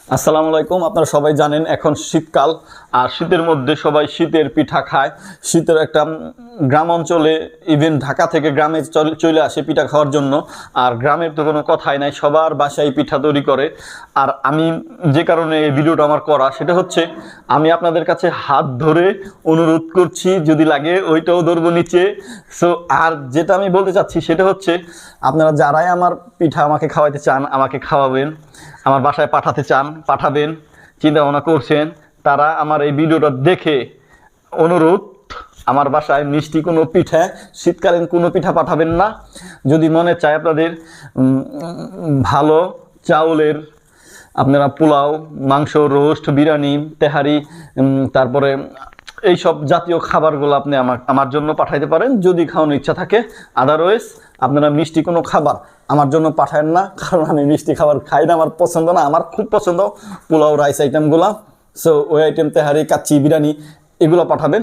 আসসালামু আলাইকুম। আপনারা সবাই জানেন এখন শীতকাল, আর শীতের মধ্যে সবাই শীতের পিঠা খায়। শীতের একটা গ্রাম অঞ্চলে, ইভেন ঢাকা থেকে গ্রামে চলে আসে পিঠা খাওয়ার জন্য। আর গ্রামের তো কোনো কথাই নাই, সবার বাসায় পিঠা তৈরি করে। আর আমি যে কারণে এই ভিডিওটা আমার করা, সেটা হচ্ছে আমি আপনাদের কাছে হাত ধরে অনুরোধ করছি, যদি লাগে ওইটাও ধরবো নিচে। সো আর যেটা আমি বলতে চাচ্ছি সেটা হচ্ছে, আপনারা যারাই আমার পিঠা আমাকে খাওয়াইতে চান, আমাকে খাওয়াবেন, আমার বাসায় পাঠাতে চান, পাঠাবেন, চিন্তা ভাবনা করছেন, তারা আমার এই ভিডিওটা দেখে অনুরোধ, আমার বাসায় মিষ্টি কোনো পিঠা, শীতকালীন কোনো পিঠা পাঠাবেন না। যদি মনে চায় আপনাদের ভালো চাউলের, আপনারা পোলাও, মাংস, রোস্ট, বিরিয়ানি, তেহারি, তারপরে এইসব জাতীয় খাবারগুলো আপনি আমার জন্য পাঠাইতে পারেন যদি খাওয়ানোর ইচ্ছা থাকে। আদারওয়াইজ আপনারা মিষ্টি কোনো খাবার আমার জন্য পাঠায়েন না, কারণ আমি মিষ্টি খাবার খাই না, আমার পছন্দ না। আমার খুব পছন্দ পোলাও, রাইস আইটেমগুলো। সো ওই আইটেম, তেহারি, কাচ্চি, বিরিয়ানি, এগুলো পাঠাবেন।